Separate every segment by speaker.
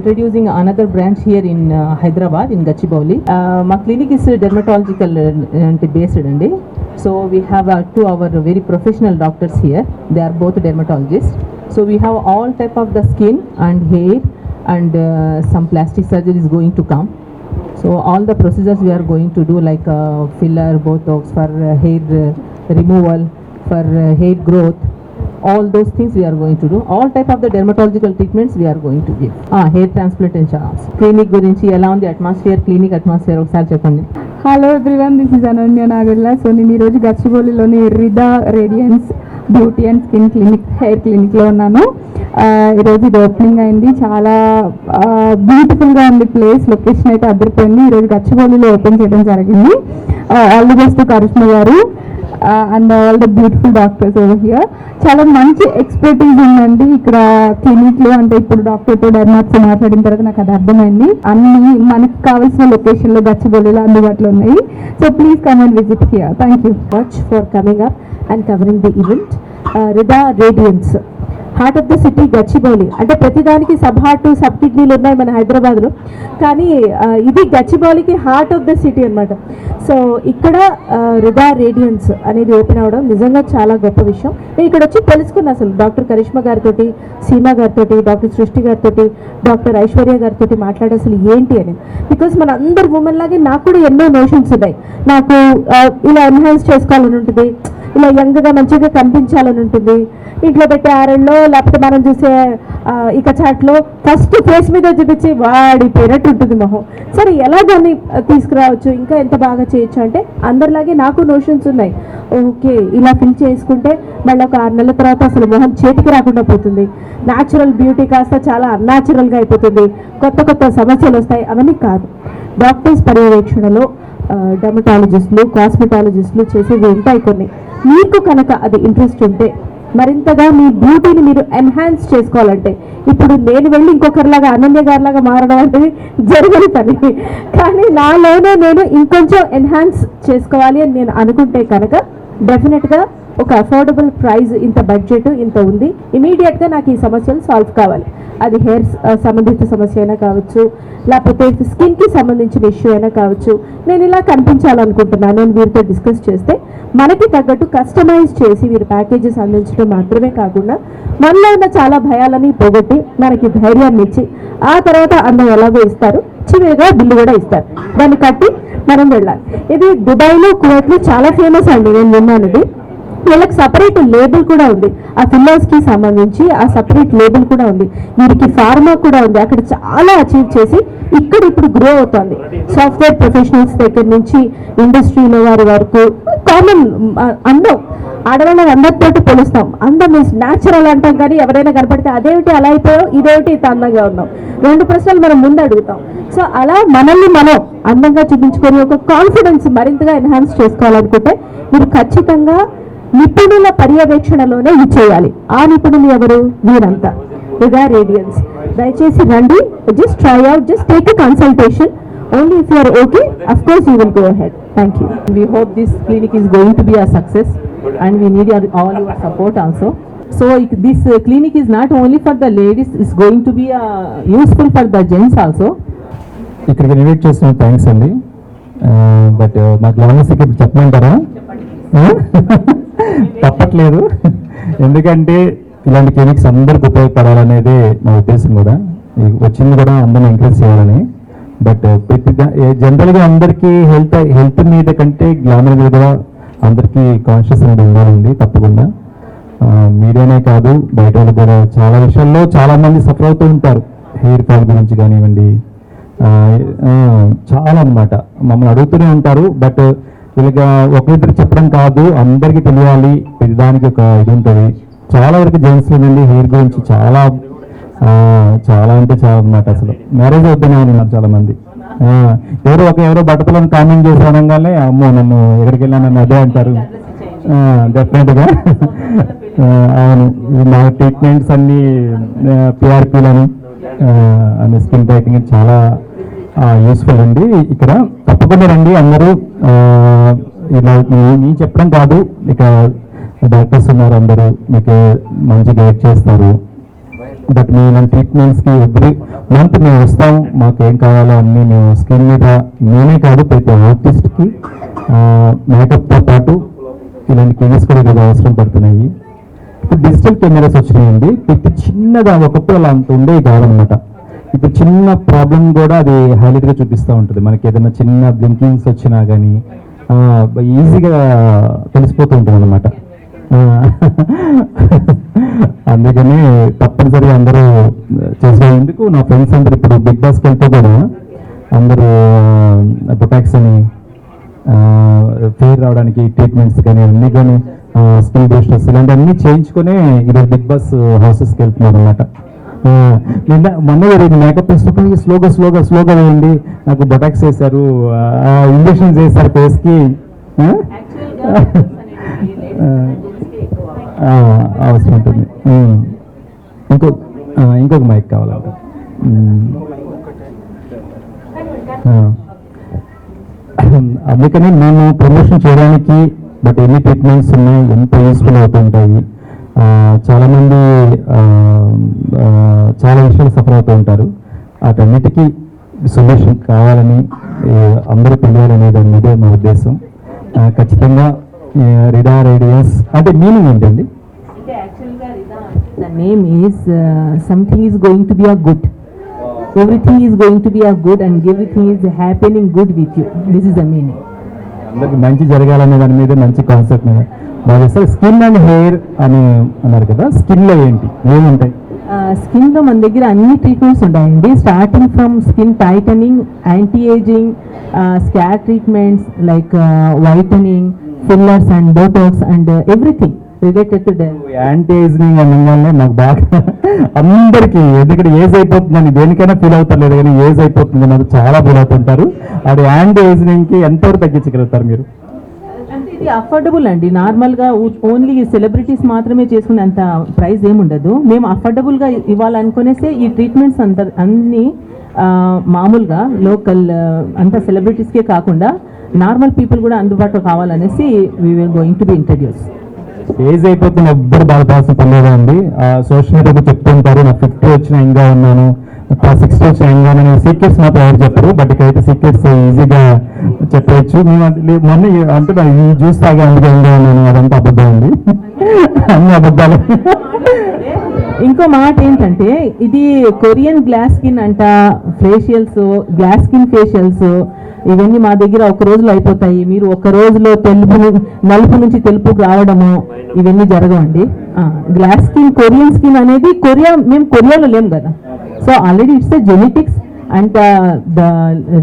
Speaker 1: introducing another branch here in Hyderabad in Gachibowli. My clinic is dermatological based andi. So we have two our very professional doctors here. They are both dermatologists. So we have all type of the skin and hair and some plastic surgery is going to come. So all the procedures we are going to do like filler, botox for hair removal, for hair growth. All those things we are going to do. All type of the dermatological treatments we are going to give. Hair transplantation also. Clinic గురించి ఎలా ఉంది atmosphere, clinic atmosphere ఒకసారి చెప్పండి.
Speaker 2: Hello everyone, this is Ananya Nagarla. So నేను ఈరోజు గచ్చిబౌలిలోని Rida Radiance beauty and skin clinic hair క్లినిక్లో ఉన్నాను. ఈరోజు ఇది ఓపెనింగ్ అయింది. చాలా బ్యూటిఫుల్గా ఉంది ప్లేస్. లొకేషన్ అయితే అదిరిపోయింది. ఈరోజు గచ్చిబౌలిలో ఓపెన్ చేయడం జరిగింది. ఆల్ ది బెస్ట్ కరిష్మా గారు and all the beautiful doctors over here. చాలా మంచి ఎక్స్పర్టీస్ ఉందండి ఇక్కడ క్లినిక్లో. అంటే ఇప్పుడు డాక్టర్తో డర్మాట్తో మాట్లాడిన తర్వాత నాకు అది అర్థమైంది. అన్ని మనకు కావాల్సిన లొకేషన్లో గచ్చిబౌలిలో అందుబాటులో ఉన్నాయి. So please come and visit here. Thank you
Speaker 3: much for coming up and covering the event. Rida Radiance heart of the city Gachibowli. అంటే ప్రతిదానికి సబ్ హార్ట్ సబ్ కిడ్నీలు ఉన్నాయి మన హైదరాబాద్లో, కానీ ఇది గచ్చిబౌలికి హార్ట్ ఆఫ్ ద సిటీ అనమాట. సో ఇక్కడ రిదా రేడియన్స్ అనేది ఓపెన్ అవ్వడం నిజంగా చాలా గొప్ప విషయం. నేను ఇక్కడ వచ్చి తెలుసుకున్నా అసలు డాక్టర్ కరిష్మా గారితో, సీమా గారితో, డాక్టర్ సృష్టి గారితో, డాక్టర్ ఐశ్వర్య గారితో మాట్లాడే అసలు ఏంటి అని. బికాస్ మన అందరు ఉమెన్ లాగే నాకు కూడా ఎన్నో నోషన్స్ ఉన్నాయి. నాకు ఇలా ఎన్హాన్స్ చేసుకోవాలని ఉంటుంది, ఇలా యంగ్గా మంచిగా కనిపించాలని ఉంటుంది. ఇంట్లో పెట్టే ఆరెల్లో లేకపోతే మనం చూసే ఇక చాట్లో ఫస్ట్ ఫేస్ మీద చూపించి వాడిపోయినట్టు ఉంటుంది మొహం. సరే ఎలా దాన్ని తీసుకురావచ్చు, ఇంకా ఎంత బాగా చేయొచ్చు అంటే అందరిలాగే నాకు నోషన్స్ ఉన్నాయి. ఓకే, ఇలా ఫిల్ చేసుకుంటే మళ్ళీ ఒక 6 నెలల తర్వాత అసలు మొహం చేతికి రాకుండా పోతుంది. న్యాచురల్ బ్యూటీ కాస్త చాలా అన్యాచురల్గా అయిపోతుంది. కొత్త కొత్త సమస్యలు వస్తాయి. అవన్నీ కాదు. డాక్టర్స్ పర్యవేక్షణలో డెర్మటాలజిస్టులు, కాస్మెటాలజిస్టులు చేసేవి ఉంటాయి కొన్ని. మీకు కనుక అది ఇంట్రెస్ట్ ఉంటే, మరింతగా మీ బ్యూటీని మీరు ఎన్హాన్స్ చేసుకోవాలంటే, ఇప్పుడు నేను వెళ్ళి ఇంకొకరిలాగా అనన్య గారిలాగా మారడం అనేది జరగని పని. కానీ నాలోనే నేను ఇంకొంచెం ఎన్హాన్స్ చేసుకోవాలి అని నేను అనుకుంటే కనుక డెఫినెట్గా ఒక అఫోర్డబుల్ ప్రైస్, ఇంత బడ్జెట్ ఇంత ఉంది, ఇమీడియట్గా నాకు ఈ సమస్యలు సాల్వ్ కావాలి. అది హెయిర్ సంబంధిత సమస్య అయినా కావచ్చు, లేకపోతే స్కిన్కి సంబంధించిన ఇష్యూ అయినా కావచ్చు. నేను ఇలా కనిపించాలనుకుంటున్నాను అని వీరితో డిస్కస్ చేస్తే మనకి తగ్గట్టు కస్టమైజ్ చేసి వీరు ప్యాకేజెస్ అందించడం మాత్రమే కాకుండా మనలో ఉన్న చాలా భయాలని పోగొట్టి మనకి ధైర్యాన్ని ఇచ్చి ఆ తర్వాత అందం ఎలాగో ఇస్తారు, చివరిగా బిల్లు కూడా ఇస్తారు. దాన్ని కట్టి మనం వెళ్ళాలి. ఇది దుబాయ్లో, కువైట్లో చాలా ఫేమస్ అండి. నేను విన్నాను ఇది. వీళ్ళకి సపరేట్ లేబుల్ కూడా ఉంది. ఆ ఫిల్లర్స్కి సంబంధించి ఆ సపరేట్ లేబుల్ కూడా ఉంది. వీరికి ఫార్మా కూడా ఉంది. అక్కడ చాలా అచీవ్ చేసి ఇక్కడ ఇప్పుడు గ్రో అవుతుంది. సాఫ్ట్వేర్ ప్రొఫెషనల్స్ దగ్గర నుంచి ఇండస్ట్రీలో వారి వరకు కామన్ అందం, ఆడవాళ్ళని అందరితో పోలుస్తాం. అందం మీన్స్ న్యాచురల్ అంటాం, కానీ ఎవరైనా కనపడితే అదేమిటి అలా అయిపోయావు, ఇదేమిటి ఇంత అందంగా ఉన్నాం, 2 ప్రశ్నలు మనం ముందు అడుగుతాం. సో అలా మనల్ని మనం అందంగా చూపించుకొని ఒక కాన్ఫిడెన్స్ మరింతగా ఎన్హాన్స్ చేసుకోవాలనుకుంటే మీరు ఖచ్చితంగా నిపుణుల పర్యవేక్షణలోనే ఇది చేయాలి. ఆ నిపుణులు ఎవరు? వీరంతా రిదా రేడియన్స్. దయచేసి రండి, just try out, just take a consultation. Only if you are okay, of course you will go ahead. Thank you.
Speaker 1: We hope this clinic is going to be a success and we need all your support also. So this clinic is not only for the ladies, it's going to be useful for the gents also.
Speaker 4: ఇక్కడికి invite చేసిన thanks అండి. But మా గ్లామర్స్కి ఇప్పుడు చెప్పమంటారా? తప్పట్లేదు. ఎందుకంటే ఇలాంటి clinics అందరికి ఉపయోగపడాలనేదే మా ఉద్దేశం కూడా. వచ్చింది కూడా అందరిని ఎంకరేజ్ చేయాలని. బట్ జనరల్గా అందరికీ హెల్త్ మీద కంటే గ్లామర్ మీద కూడా అందరికీ కాన్షియస్ అనేది ఉండాలండి తప్పకుండా. మీడియానే కాదు, బయట వాళ్ళు కూడా చాలా విషయాల్లో చాలామంది సఫర్ అవుతూ ఉంటారు. హెయిర్ ఫాల్ గురించి కానివ్వండి, చాలా అన్నమాట మమ్మల్ని అడుగుతూనే ఉంటారు. బట్ వీళ్ళకి ఒకరిద్దరు చెప్పడం కాదు, అందరికీ తెలియాలి. ప్రతిదానికి ఒక ఇది ఉంటుంది. చాలా వరకు జెంట్స్ నుండి హెయిర్ గురించి చాలా అంటే చాలా అన్నమాట. అసలు మ్యారేజ్ అవుతూనే ఉన్నారు చాలా మంది. ఎవరో బట్టతలను కామెంట్ చేసి అనగానే అమ్మో నన్ను ఎక్కడికి వెళ్ళానని అదే అంటారు. డెఫినెట్గా అవును. నా ట్రీట్మెంట్స్ అన్నీ పిఆర్పీలను అనే స్కిన్ టైటింగ్ చాలా యూస్ఫుల్ అండి. ఇక్కడ తప్పకుండా రండి అందరూ. ఇలా నేను చెప్పడం కాదు, ఇక డాక్టర్స్ ఉన్నారు, అందరూ మీకు మంచి గైడ్ చేస్తారు. బట్ మేము ట్రీట్మెంట్స్కి ఎవ్రీ మంత్ మేము వస్తాం, మాకు ఏం కావాలో అన్నీ మేము స్కిన్ మీద నేనే కాదు ప్రతి ఆర్టిస్ట్కి మేకప్తో పాటు ఇలాంటి క్లినిక్స్ కూడా ఈరోజు అవసరం పడుతున్నాయి. ఇప్పుడు డిజిటల్ కెమెరాస్ వచ్చినాయండి. ఇప్పుడు చిన్నగా ఒకప్పుడు అలా అంత ఉండేవి కాదనమాట. ఇప్పుడు చిన్న ప్రాబ్లం కూడా అది హైలైట్గా చూపిస్తూ ఉంటుంది. మనకి ఏదైనా చిన్న బ్లింకింగ్స్ వచ్చినా కానీ ఈజీగా తెలిసిపోతూ ఉంటుంది అనమాట. అందుకని తప్పనిసరిగా అందరూ చేసేందుకు నా ఫ్రెండ్స్ అందరూ ఇప్పుడు బిగ్ బాస్కి వెళ్తే కూడా అందరూ బొటాక్స్ అని ఫెయిర్ రావడానికి ట్రీట్మెంట్స్ కానీ అన్నీ కానీ స్కిల్ బూస్టర్స్ ఇలాంటివన్నీ చేయించుకొని ఈరోజు బిగ్ బాస్ హౌసెస్కి వెళ్తున్నారు అనమాట. మొన్న మేకప్ వేసినప్పుడు స్లోగా వేయండి, నాకు బొటాక్స్ వేశారు, ఇంజక్షన్స్ వేశారు ఫేస్కి, అవసరం ఉంటుంది. ఇంకొక మైక్ కావాలంట. అందుకని మేము ప్రమోషన్ చేయడానికి బట్ ఎన్ని ట్రీట్మెంట్స్ ఉన్నాయి, ఎంత యూస్ఫుల్ అవుతుంటాయి. చాలామంది చాలా విషయాలు సఫర్ అవుతూ ఉంటారు. వాటన్నిటికీ సొల్యూషన్ కావాలని అందరూ తెలియాలనే దాని మీదే మా ఉద్దేశం. ఖచ్చితంగా రిడా రేడియన్స్ అంటే మీనింగ్ ఏంటండి?
Speaker 1: The name is something is going to be a good. Everything is going to be a good and everything is happening good with you. This is the meaning.
Speaker 4: అందరికి మంచి జరగాలనే దాని మీద మంచి కాన్సెప్ట్ మీద బాగా. స్కిన్ అండ్ హెయిర్ అని అన్నారు కదా, స్కిన్లో ఏంటి ఏముంటాయి?
Speaker 1: స్కిన్లో మన దగ్గర అన్ని ట్రీట్మెంట్స్ ఉంటాయండి. Starting from skin tightening, anti ageing, scar treatments like whitening, fillers and Botox and everything related to that.
Speaker 4: Anti ageing అనగానే నాకు బాగా అందరికీ ఎందుకంటే ఏజ్ అయిపోతుందని దేనికైనా ఫీల్ అవుతారు లేదు, కానీ ఏజ్ అయిపోతుంది నాకు చాలా ఫీల్ అవుతుంటారు. అది యాంటీ ఏజింగ్కి ఎంతవరకు తగ్గించగలుగుతారు మీరు?
Speaker 1: అంటే ఇది అఫోర్డబుల్ అండి. నార్మల్గా ఓన్లీ సెలబ్రిటీస్ మాత్రమే చేసుకునే అంత ప్రైస్ ఏముండదు. మేము అఫోర్డబుల్గా ఇవ్వాలనుకునేసే ఈ ట్రీట్మెంట్స్ అన్నీ మామూలుగా లోకల్ అంత సెలబ్రిటీస్కే కాకుండా నార్మల్ పీపుల్ కూడా అందుబాటులో కావాలనేసి we will going to be introduce.
Speaker 4: Age అయిపోతున్న ఎవ్వరు బాధపడాల్సిన పర్లేదు అండి. సోషల్ మీడియాలో చెప్తుంటారు నాకు 50 వచ్చిన ఇంకా ఉన్నాను, 60 వచ్చిన ఇంకా ఉన్నాను. సీక్రెట్స్ మాత్రం ఎవరు చెప్పరు, బట్ ఇక్కడైతే సీక్రెట్స్ ఈజీగా చెప్పవచ్చు. మొన్న అంటే ఈ జ్యూస్ తాగే అందుకే ఇంకా ఉన్నాను, అదంతా అబద్ధం అండి, అన్ని అబద్ధాలు.
Speaker 1: ఇంకో మాట ఏంటంటే ఇది కొరియన్ గ్లాస్ స్కిన్ అంట, ఫేషియల్స్, గ్లాస్ స్కిన్ ఫేషియల్స్ ఇవన్నీ మా దగ్గర ఒక రోజులో అయిపోతాయి. మీరు ఒక రోజులో నలుపు నుంచి తెలుపుకు రావడము ఇవన్నీ జరగవండి. గ్లాస్ స్కిన్, కొరియన్ స్కిన్ అనేది మేము కొరియాలో లేము కదా. So already it's the genetics and the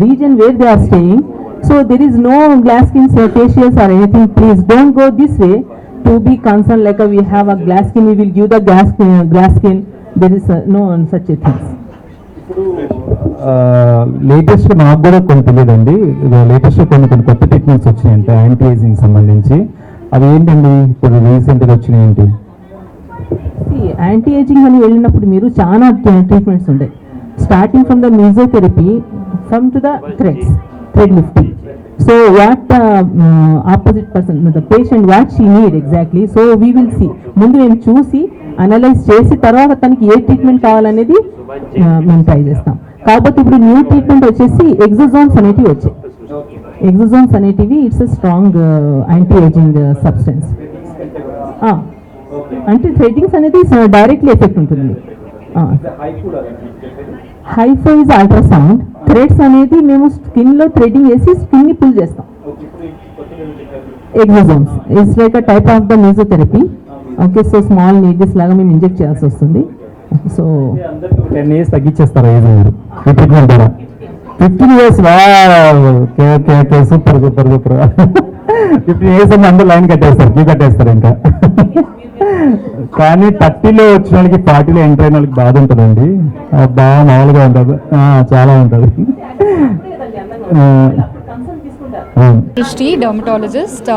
Speaker 1: reason where they are staying. So there is no glass skin facials or anything. Please don't go this way to be concerned like we have a glass skin, we will give the glass skin. There is no such a thing.
Speaker 4: Latest నాకు కూడా కొన్ని తెలియదండి. Latest కొన్ని కొత్త techniques వచ్చినాయంటే anti ageing సంబంధించి. అవి ఏంటండి ఇప్పుడు రీసెంట్గా వచ్చినాయి ఏంటి?
Speaker 1: యాంటీ ఏజింగ్ అని వెళ్ళినప్పుడు మీరు చాలా ట్రీట్మెంట్స్ ఉంటాయి. Starting from the mesotherapy from to the thread lifting. So what opposite person, the patient what she need exactly, so we will see. ముందు మేము చూసి అనలైజ్ చేసి తర్వాత తనకి ఏ ట్రీట్మెంట్ కావాలనేది మేము ట్రై చేస్తాం. కాబట్టి ఇప్పుడు న్యూ ట్రీట్మెంట్ వచ్చేసి ఎగ్జోజోమ్స్ అనేటివి వచ్చాయి. ఎగ్జోజోమ్స్ అనేటివి it's strong anti aging substance. అంటే థ్రెడ్డింగ్స్ అనేది డైరెక్ట్లీ ఎఫెక్ట్ ఉంటుంది. HIFU is ultrasound. థ్రెడ్స్ అనేది మేము స్కిన్లో థ్రెడ్డింగ్ వేసి స్కిన్ని పుల్ చేస్తాం. Exosomes it's like a type of the mesotherapy. Okay, so small needles లాగా మేము ఇంజెక్ట్ చేయాల్సి వస్తుంది. సో
Speaker 4: 10 years తగ్గించేస్తారా ఏజ్ మీరు ఈ ట్రీట్మెంట్ ద్వారా? 15 years సూపర్ 15 years అని అందరూ లైన్ కట్టేస్తారు, క్యూ కట్టేస్తారు ఇంకా. కానీ 30లో వచ్చిన వాళ్ళకి 40లో ఎంటర్ అయిన వాళ్ళకి బాధ ఉంటుందండి. బాగా మామూలుగా ఉంటుంది, చాలా ఉంటుంది.
Speaker 2: Srishti, dermatologist.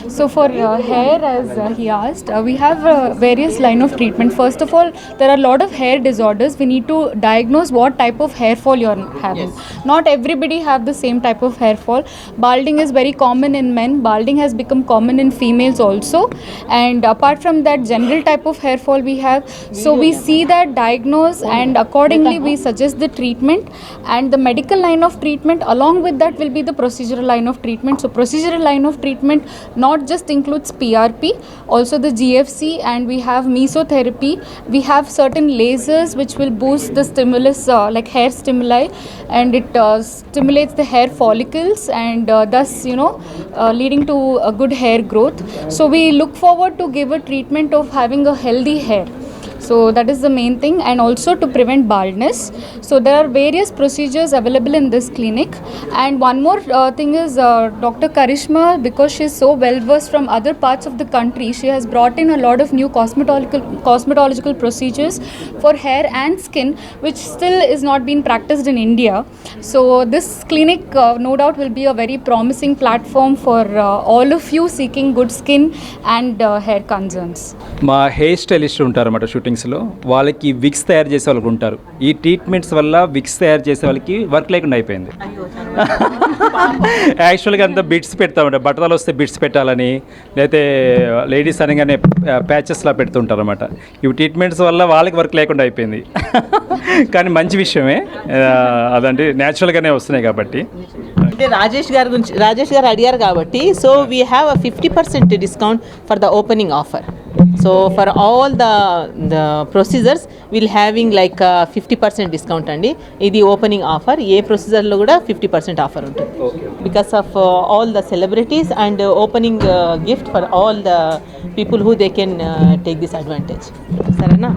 Speaker 2: So for hair, as he asked, we have various line of treatment. First of all, there are a lot of hair disorders. We need to diagnose what type of hair fall you're having. Not everybody have the same type of hair fall. Balding is very common in men. Balding has become common in females also. And apart from that, general type of hair fall we have. So we see that, diagnose, and accordingly we suggest the treatment. And the medical line of treatment along with that will be the procedural line of treatment. So procedural line of treatment not just includes PRP, also the GFC, and we have mesotherapy. We have certain lasers which will boost the stimulus like hair stimuli, and it stimulates the hair follicles, and thus leading to a good hair growth. So we look forward to give a treatment of having a healthy hair. So that is the main thing, and also to prevent baldness. So there are various procedures available in this clinic. And one more thing is Dr. Karishma, because she is so well versed from other parts of the country, she has brought in a lot of new cosmetological procedures for hair and skin, which still is not being practiced in India. So this clinic no doubt will be a very promising platform for all of you seeking good skin and hair concerns.
Speaker 5: మా hair stylist ఉంటారు అన్నమాట షూటింగ్స్లో, వాళ్ళకి Vicks తయారు చేసే వాళ్ళకి ఉంటారు. ఈ treatments వల్ల విక్స్ తయారు చేసే వాళ్ళకి వర్క్ లేకుండా అయిపోయింది. యాక్చువల్గా అంతా బిట్స్ పెడతామంట, బట్టలు వస్తే బిట్స్ పెట్టాలని, లేకపోతే లేడీస్ అనగానే ప్యాచెస్లా పెడుతుంటారు అనమాట. ఇవి ట్రీట్మెంట్స్ వల్ల వాళ్ళకి వర్క్ లేకుండా అయిపోయింది. కానీ మంచి విషయమే, అదంటే న్యాచురల్గానే వస్తున్నాయి కాబట్టి.
Speaker 1: అంటే రాజేష్ గారు అడిగారు కాబట్టి, so we have a 50% discount for the opening offer. So for all the procedures will having like 50% discount అండి. ఇది ఓపెనింగ్ ఆఫర్, ఏ ప్రొసీజర్లో కూడా 50% ఆఫర్ ఉంటుంది. Because of all the celebrities and opening gift for all the people who they can take this advantage. సరేనా?